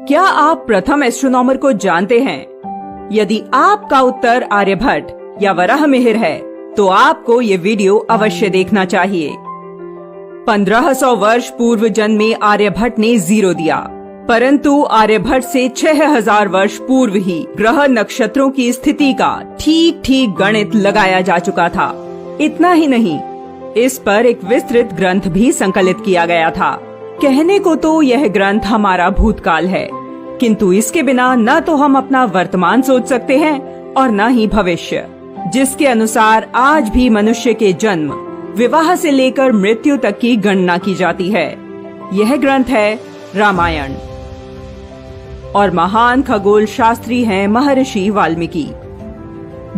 क्या आप प्रथम एस्ट्रोनॉमर को जानते हैं? यदि आपका उत्तर आर्यभट्ट या वराहमिहिर है तो आपको ये वीडियो अवश्य देखना चाहिए। 1500 वर्ष पूर्व जन्मे आर्यभट्ट ने 0 दिया, परंतु आर्यभट्ट से 6000 वर्ष पूर्व ही ग्रह नक्षत्रों की स्थिति का ठीक गणित लगाया जा चुका था। इतना ही नहीं, इस पर एक विस्तृत ग्रंथ भी संकलित किया गया था। कहने को तो यह ग्रंथ हमारा भूतकाल है, किंतु इसके बिना न तो हम अपना वर्तमान सोच सकते हैं और न ही भविष्य, जिसके अनुसार आज भी मनुष्य के जन्म, विवाह से लेकर मृत्यु तक की गणना की जाती है। यह ग्रंथ है रामायण और महान खगोल शास्त्री हैं महर्षि वाल्मीकि।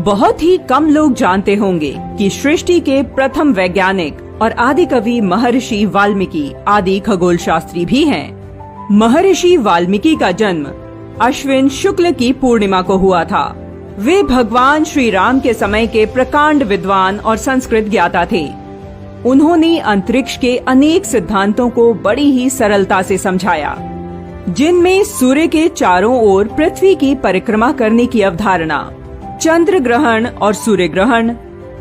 बहुत ही कम लोग जानते होंगे कि सृष्टि के प्रथम वैज्ञानिक और आदि कवि महर्षि वाल्मीकि आदि खगोल शास्त्री भी हैं। महर्षि वाल्मीकि का जन्म अश्विन शुक्ल की पूर्णिमा को हुआ था। वे भगवान श्री राम के समय के प्रकांड विद्वान और संस्कृत ज्ञाता थे। उन्होंने अंतरिक्ष के अनेक सिद्धांतों को बड़ी ही सरलता से समझाया, जिनमें सूर्य के चारों ओर पृथ्वी की परिक्रमा करने की अवधारणा, चंद्र ग्रहण और सूर्य ग्रहण,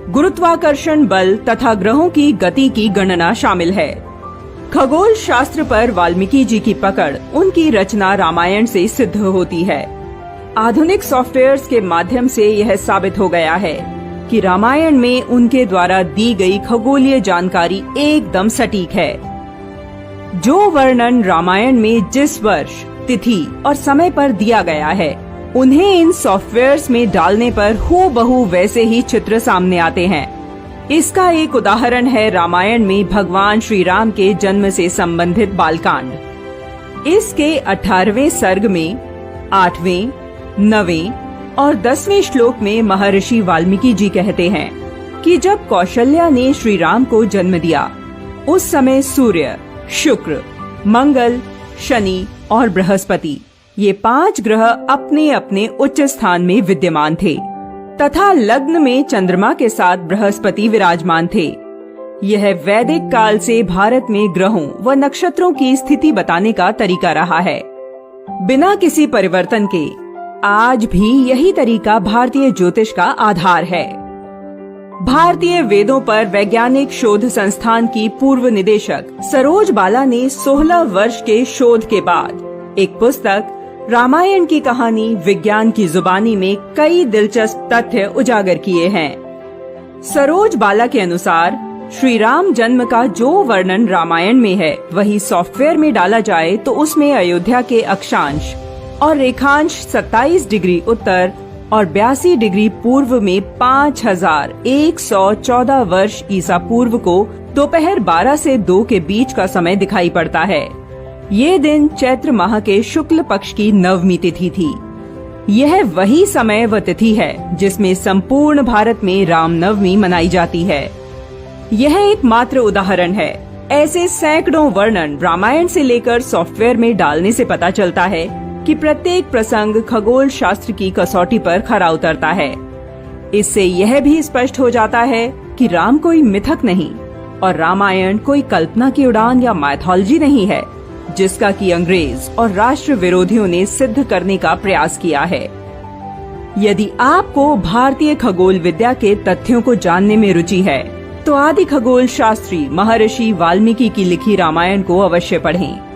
गुरुत्वाकर्षण बल तथा ग्रहों की गति की गणना शामिल है। खगोल शास्त्र पर वाल्मीकि जी की पकड़ उनकी रचना रामायण से सिद्ध होती है। आधुनिक सॉफ्टवेयर्स के माध्यम से यह साबित हो गया है कि रामायण में उनके द्वारा दी गई खगोलीय जानकारी एकदम सटीक है। जो वर्णन रामायण में जिस वर्ष, तिथि और समय पर दिया गया है, उन्हें इन सॉफ्टवेयर्स में डालने पर हूबहू वैसे ही चित्र सामने आते हैं। इसका एक उदाहरण है रामायण में भगवान श्री राम के जन्म से संबंधित बालकांड। इसके 18वें सर्ग में 8वें, 9वें और 10वें श्लोक में महर्षि वाल्मीकि जी कहते हैं कि जब कौशल्या ने श्री राम को जन्म दिया, उस समय सूर्य, शुक्र, मंगल, शनि और बृहस्पति, ये 5 ग्रह अपने अपने उच्च स्थान में विद्यमान थे तथा लग्न में चंद्रमा के साथ बृहस्पति विराजमान थे। यह वैदिक काल से भारत में ग्रहों व नक्षत्रों की स्थिति बताने का तरीका रहा है। बिना किसी परिवर्तन के आज भी यही तरीका भारतीय ज्योतिष का आधार है। भारतीय वेदों पर वैज्ञानिक शोध संस्थान की पूर्व निदेशक सरोज बाला ने 16 वर्ष के शोध के बाद एक पुस्तक रामायण की कहानी विज्ञान की जुबानी में कई दिलचस्प तथ्य उजागर किए हैं। सरोज बाला के अनुसार श्री राम जन्म का जो वर्णन रामायण में है, वही सॉफ्टवेयर में डाला जाए तो उसमें अयोध्या के अक्षांश और रेखांश 27 डिग्री उत्तर और 82 डिग्री पूर्व में 5114 वर्ष ईसा पूर्व को दोपहर 12 से 2 के बीच का समय दिखाई पड़ता है। ये दिन चैत्र माह के शुक्ल पक्ष की नवमी तिथि थी। यह वही समय व तिथि है जिसमें संपूर्ण भारत में रामनवमी मनाई जाती है। यह एक मात्र उदाहरण है। ऐसे सैकड़ों वर्णन रामायण से लेकर सॉफ्टवेयर में डालने से पता चलता है कि प्रत्येक प्रसंग खगोल शास्त्र की कसौटी पर खरा उतरता है। इससे यह भी स्पष्ट हो जाता है कि राम कोई मिथक नहीं और रामायण कोई कल्पना की उड़ान या माइथोलॉजी नहीं है, जिसका कि अंग्रेज और राष्ट्र विरोधियों ने सिद्ध करने का प्रयास किया है। यदि आपको भारतीय खगोल विद्या के तथ्यों को जानने में रुचि है, तो आदि खगोल शास्त्री महर्षि वाल्मीकि की लिखी रामायण को अवश्य पढ़ें।